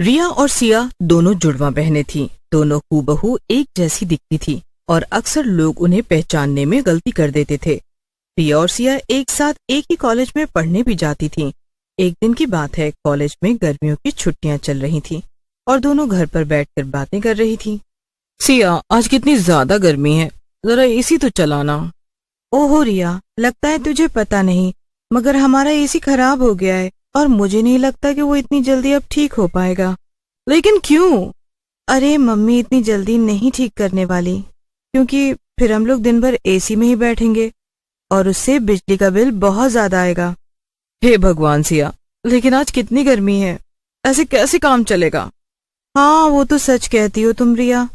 रिया और सिया दोनों जुड़वा बहनें थीं। दोनों हूबहू एक जैसी दिखती थीं और अक्सर लोग उन्हें पहचानने में गलती कर देते थे। रिया और सिया एक साथ एक ही कॉलेज में पढ़ने भी जाती थीं। एक दिन की बात है, कॉलेज में गर्मियों की छुट्टियां चल रही थीं और दोनों घर पर बैठकर बातें कर रही थीं। सिया, आज कितनी ज्यादा गर्मी है, जरा एसी तो चलाना। ओहो रिया, लगता है तुझे पता नहीं, मगर हमारा एसी खराब हो गया है और मुझे नहीं लगता कि वो इतनी जल्दी अब ठीक हो पाएगा। लेकिन क्यों? अरे मम्मी इतनी जल्दी नहीं ठीक करने वाली, क्योंकि फिर हम लोग दिन भर एसी में ही बैठेंगे और उससे बिजली का बिल बहुत ज्यादा आएगा। हे भगवान सिया, लेकिन आज कितनी गर्मी है, ऐसे कैसे काम चलेगा? हाँ, वो तो सच कहती हो तुम रिया।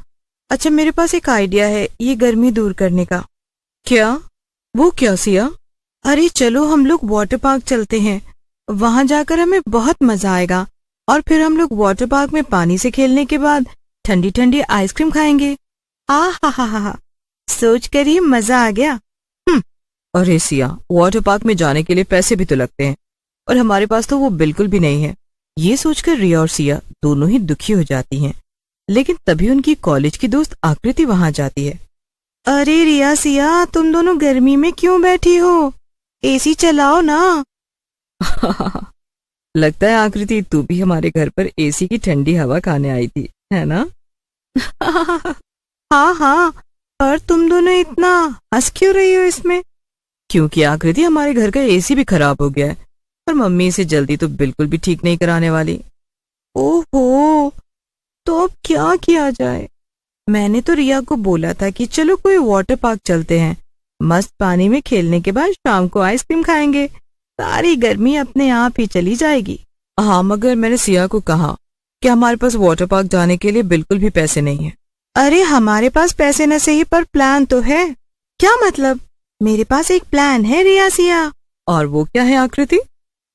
अच्छा, मेरे पास एक आइडिया है ये गर्मी दूर करने का। क्या? वो क्या सिया? अरे चलो हम लोग वाटर पार्क चलते हैं, वहां जाकर हमें बहुत मजा आएगा और फिर हम लोग वाटर पार्क में पानी से खेलने के बाद ठंडी ठंडी आइसक्रीम खाएंगे। हा, सोच कर ही मजा आ गया। अरे सिया, वाटर पार्क में जाने के लिए पैसे भी तो लगते हैं और हमारे पास तो वो बिल्कुल भी नहीं है। ये सोचकर रिया और सिया दोनों ही दुखी हो जाती हैं। लेकिन तभी उनकी कॉलेज की दोस्त आकृति वहां जाती है। अरे रिया सिया, तुम दोनों गर्मी में क्यों बैठी हो? एसी चलाओ ना। लगता है आकृति तू भी हमारे घर पर एसी की ठंडी हवा खाने आई थी, है ना? हाँ, पर तुम दोनों इतना हंस क्यों रही हो इसमें? क्योंकि आकृति हमारे घर का एसी भी खराब हो गया है और मम्मी इसे जल्दी तो बिल्कुल भी ठीक नहीं कराने वाली। ओहो, तो अब क्या किया जाए? मैंने तो रिया को बोला था कि चलो कोई वाटर पार्क चलते हैं, मस्त पानी में खेलने के बाद शाम को आइसक्रीम खाएंगे, सारी गर्मी अपने आप ही चली जाएगी। हाँ, मगर मैंने सिया को कहा कि हमारे पास वाटर पार्क जाने के लिए बिल्कुल भी पैसे नहीं है। अरे हमारे पास पैसे न सही पर प्लान तो है। क्या मतलब? मेरे पास एक प्लान है रिया सिया। और वो क्या है आकृति?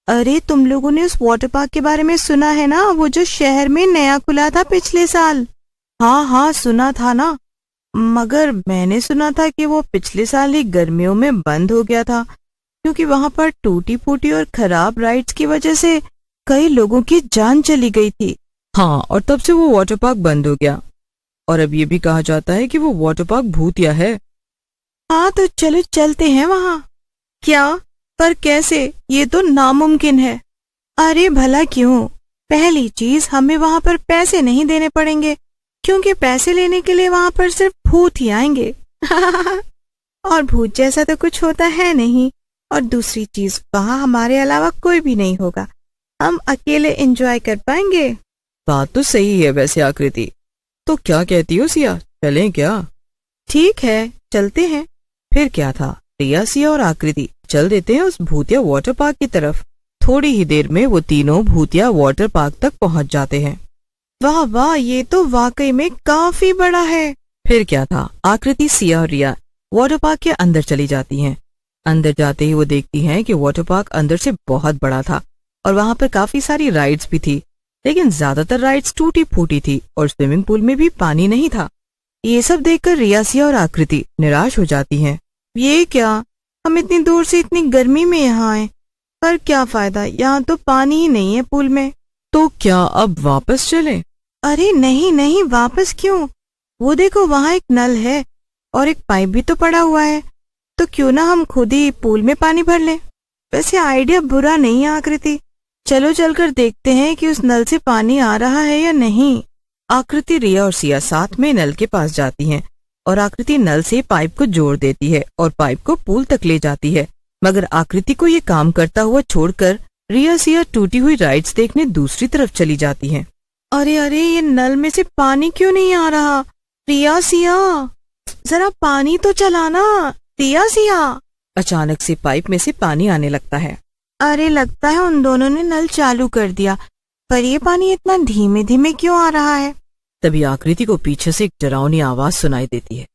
अरे तुम लोगों ने उस वाटर पार्क के बारे में सुना है ना, वो जो शहर में नया खुला था पिछले साल? हाँ, सुना था ना, मगर मैंने सुना था कि वो पिछले साल ही गर्मियों में बंद हो गया था, क्योंकि वहां पर टूटी फूटी और खराब राइड्स की वजह से कई लोगों की जान चली गई थी। हाँ, और तब से वो वाटर पार्क बंद हो गया और अब ये भी कहा जाता है कि वो वाटर पार्क भूतिया है। हाँ, तो चलो चलते हैं वहाँ। क्या? पर कैसे? ये तो नामुमकिन है। अरे भला क्यों? पहली चीज, हमें वहाँ पर पैसे नहीं देने पड़ेंगे, क्योंकि पैसे लेने के लिए वहाँ पर सिर्फ भूत ही आएंगे। और भूत जैसा तो कुछ होता है नहीं। और दूसरी चीज, वहाँ हमारे अलावा कोई भी नहीं होगा, हम अकेले एंजॉय कर पाएंगे। बात तो सही है वैसे आकृति, तो क्या कहती हो सिया, चलें क्या? ठीक है, चलते हैं। फिर क्या था, रिया सिया और आकृति चल देते हैं उस भूतिया वाटर पार्क की तरफ। थोड़ी ही देर में वो तीनों भूतिया वाटर पार्क तक पहुंच जाते हैं। वाह वाह, ये तो वाकई में काफी बड़ा है। फिर क्या था, आकृति, सिया और रिया वाटर पार्क के अंदर चली जाती हैं। अंदर जाते ही वो देखती हैं कि वाटर पार्क अंदर से बहुत बड़ा था और वहां पर काफी सारी राइड्स भी थी, लेकिन ज्यादातर राइड्स टूटी फूटी थी और स्विमिंग पूल में भी पानी नहीं था। ये सब देखकर रिया, सिया और आकृति निराश हो जाती हैं। ये क्या, हम इतनी दूर से इतनी गर्मी में यहाँ आए, पर क्या फायदा, यहाँ तो पानी ही नहीं है पूल में। तो क्या अब वापस चलें? अरे नहीं, वापस क्यों? वो देखो, वहाँ एक नल है और एक पाइप भी तो पड़ा हुआ है, तो क्यों ना हम खुद ही पूल में पानी भर लें। वैसे आइडिया बुरा नहीं है आकृति, चलो चलकर देखते हैं कि उस नल से पानी आ रहा है या नहीं। आकृति, रिया और सिया साथ में नल के पास जाती हैं और आकृति नल से पाइप को जोड़ देती है और पाइप को पूल तक ले जाती है। मगर आकृति को ये काम करता हुआ छोड़कर रिया, सिया टूटी हुई राइड्स देखने दूसरी तरफ चली जाती हैं। अरे, ये नल में से पानी क्यों नहीं आ रहा? रिया, सिया, जरा पानी तो चलाना। रिया, सिया। अचानक से पाइप में से पानी आने लगता है। अरे, लगता है उन दोनों ने नल चालू कर दिया, पर ये पानी इतना धीमे धीमे क्यों आ रहा है? तभी आकृति को पीछे से एक डरावनी आवाज सुनाई देती है।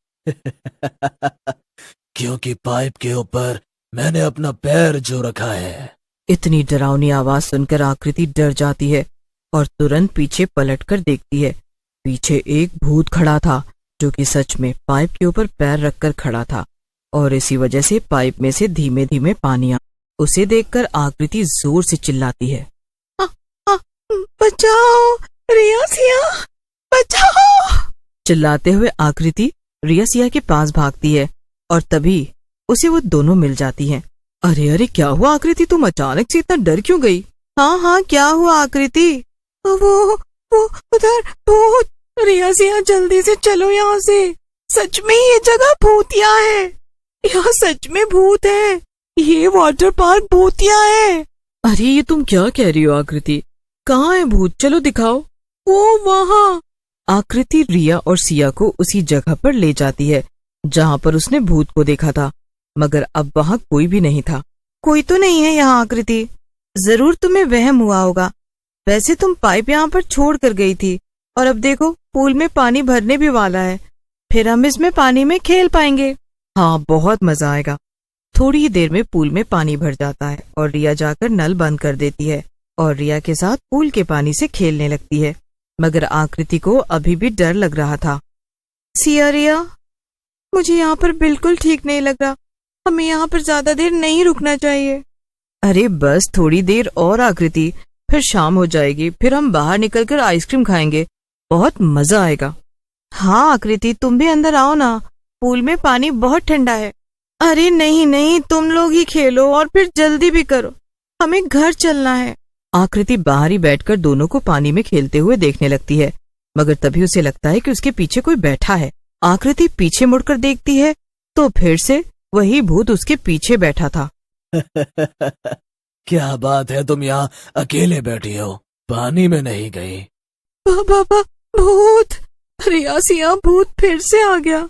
क्योंकि पाइप के ऊपर मैंने अपना पैर जो रखा है। इतनी डरावनी आवाज सुनकर आकृति डर जाती है और तुरंत पीछे पलटकर देखती है। पीछे एक भूत खड़ा था, जो कि सच में पाइप के ऊपर पैर रखकर खड़ा था और इसी वजह से पाइप में से धीमे धीमे पानी आ। उसे देखकर आकृति जोर से चिल्लाती है, बचाओ, रिया सिया बचाओ! चिल्लाते हुए आकृति रिया सिया के पास भागती है और तभी उसे वो दोनों मिल जाती हैं। अरे अरे, क्या हुआ आकृति, तुम अचानक से इतना डर क्यों गई? हाँ हाँ, क्या हुआ आकृति? वो उधर भूत! रिया सिया जल्दी से चलो यहाँ से, सच में ये जगह भूतिया है, यहाँ सच में भूत है, ये वाटर पार्क भूतिया है। अरे ये तुम क्या कह रही हो आकृति, कहाँ है भूत, चलो दिखाओ। वो वहाँ। आकृति रिया और सिया को उसी जगह पर ले जाती है जहाँ पर उसने भूत को देखा था, मगर अब वहाँ कोई भी नहीं था। कोई तो नहीं है यहाँ आकृति, जरूर तुम्हें वहम हुआ होगा। वैसे तुम पाइप यहाँ पर छोड़ कर गई थी और अब देखो पूल में पानी भरने भी वाला है, फिर हम इसमें पानी में खेल पाएंगे। हाँ, बहुत मजा आएगा। थोड़ी ही देर में पूल में पानी भर जाता है और रिया जाकर नल बंद कर देती है और रिया के साथ पूल के पानी से खेलने लगती है, मगर आकृति को अभी भी डर लग रहा था। सिया, रिया, मुझे यहाँ पर बिल्कुल ठीक नहीं लग रहा, हमें यहाँ पर ज्यादा देर नहीं रुकना चाहिए। अरे बस थोड़ी देर और आकृति, फिर शाम हो जाएगी, फिर हम बाहर निकलकर आइसक्रीम खाएंगे, बहुत मजा आएगा। हाँ आकृति, तुम भी अंदर आओ ना, पूल में पानी बहुत ठंडा है। अरे नहीं नहीं, तुम लोग ही खेलो और फिर जल्दी भी करो, हमें घर चलना है। आकृति बाहर ही बैठकर दोनों को पानी में खेलते हुए देखने लगती है, मगर तभी उसे लगता है कि उसके पीछे कोई बैठा है। आकृति पीछे मुड़कर देखती है तो फिर से वही भूत उसके पीछे बैठा था। क्या बात है, तुम यहाँ अकेले बैठी हो, पानी में नहीं गई? बाबा भूत! रिया सिया, भूत फिर से आ गया,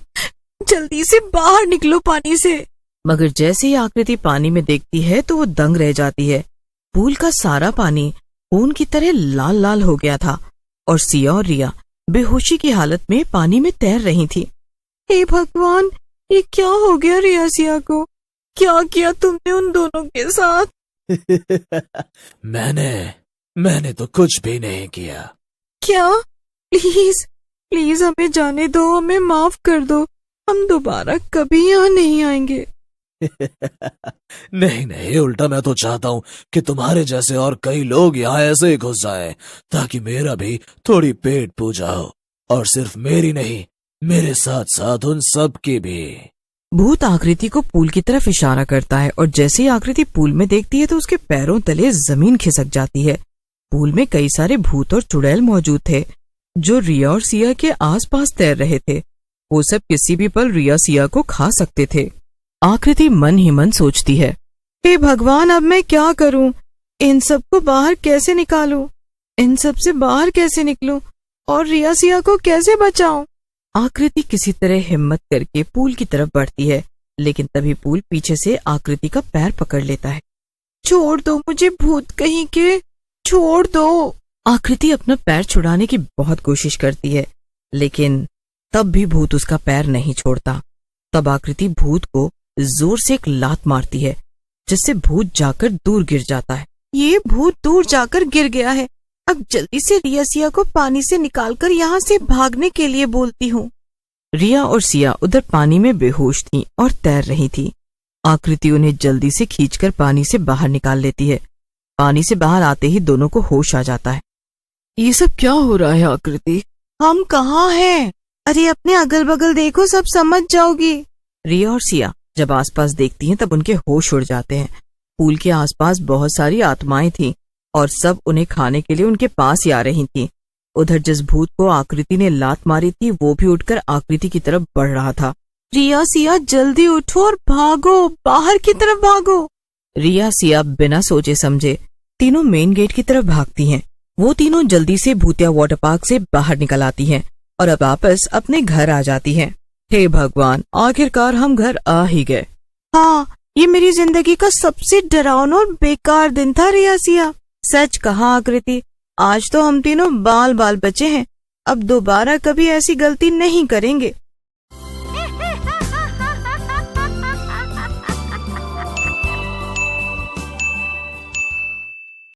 जल्दी से बाहर निकलो पानी से। मगर जैसे ही आकृति पानी में देखती है तो वो दंग रह जाती है। पूल का सारा पानी खून की तरह लाल लाल हो गया था और सिया और रिया बेहोशी की हालत में पानी में तैर रही थी। हे भगवान, ये क्या हो गया रिया सिया को? क्या किया तुमने उन दोनों के साथ? मैंने तो कुछ भी नहीं किया। क्या? प्लीज प्लीज हमें जाने दो, हमें माफ कर दो, हम दोबारा कभी यहाँ नहीं आएंगे। नहीं नहीं, उल्टा मैं तो चाहता हूँ कि तुम्हारे जैसे और कई लोग यहाँ ऐसे ही घुस जाएं, ताकि मेरा भी थोड़ी पेट पूजा हो, और सिर्फ मेरी नहीं, मेरे साथ साथ उन सब की भी। भूत आकृति को पूल की तरफ इशारा करता है और जैसे ही आकृति पूल में देखती है तो उसके पैरों तले जमीन खिसक जाती है। पूल में कई सारे भूत और चुड़ैल मौजूद थे जो रिया और सिया के आसपास तैर रहे थे। वो सब किसी भी पल रिया सिया को खा सकते थे। आकृति मन ही मन सोचती है, हे भगवान, अब मैं क्या करूं? इन सब को बाहर कैसे निकालूं? इन सब से बाहर कैसे निकलूं और रिया सिया को कैसे बचाऊं? आकृति किसी तरह हिम्मत करके पूल की तरफ बढ़ती है, लेकिन तभी पूल पीछे से आकृति का पैर पकड़ लेता है। छोड़ दो मुझे भूत कहीं के, छोड़ दो। आकृति अपना पैर छुड़ाने की बहुत कोशिश करती है, लेकिन तब भी भूत उसका पैर नहीं छोड़ता। तब आकृति भूत को जोर से एक लात मारती है, जिससे भूत जाकर दूर गिर जाता है। ये भूत दूर जाकर गिर गया है, अब जल्दी से रिया सिया को पानी से निकालकर यहाँ से भागने के लिए बोलती हूँ। रिया और सिया उधर पानी में बेहोश थीं और तैर रही थी। आकृति उन्हें जल्दी से खींचकर पानी से बाहर निकाल लेती है। पानी से बाहर आते ही दोनों को होश आ जाता है। ये सब क्या हो रहा है आकृति? हम कहाँ हैं? अरे अपने अगल बगल देखो, सब समझ जाओगी। रिया और सिया जब आसपास देखती हैं तब उनके होश उड़ जाते हैं। पूल के आसपास बहुत सारी आत्माएं थीं और सब उन्हें खाने के लिए उनके पास ही आ रही थीं। उधर जिस भूत को आकृति ने लात मारी थी वो भी उठकर आकृति की तरफ बढ़ रहा था। रिया सिया जल्दी उठो और भागो, बाहर की तरफ भागो। रिया सिया बिना सोचे समझे तीनों मेन गेट की तरफ भागती हैं। वो तीनों जल्दी से भूतिया वाटर पार्क से बाहर निकल आती हैं और अब वापस अपने घर आ जाती हैं। हे भगवान, आखिरकार हम घर आ ही गए। हाँ, ये मेरी जिंदगी का सबसे डरावना और बेकार दिन था रिया सिया। सच कहा आकृति, आज तो हम तीनों बाल बाल बचे हैं, अब दोबारा कभी ऐसी गलती नहीं करेंगे।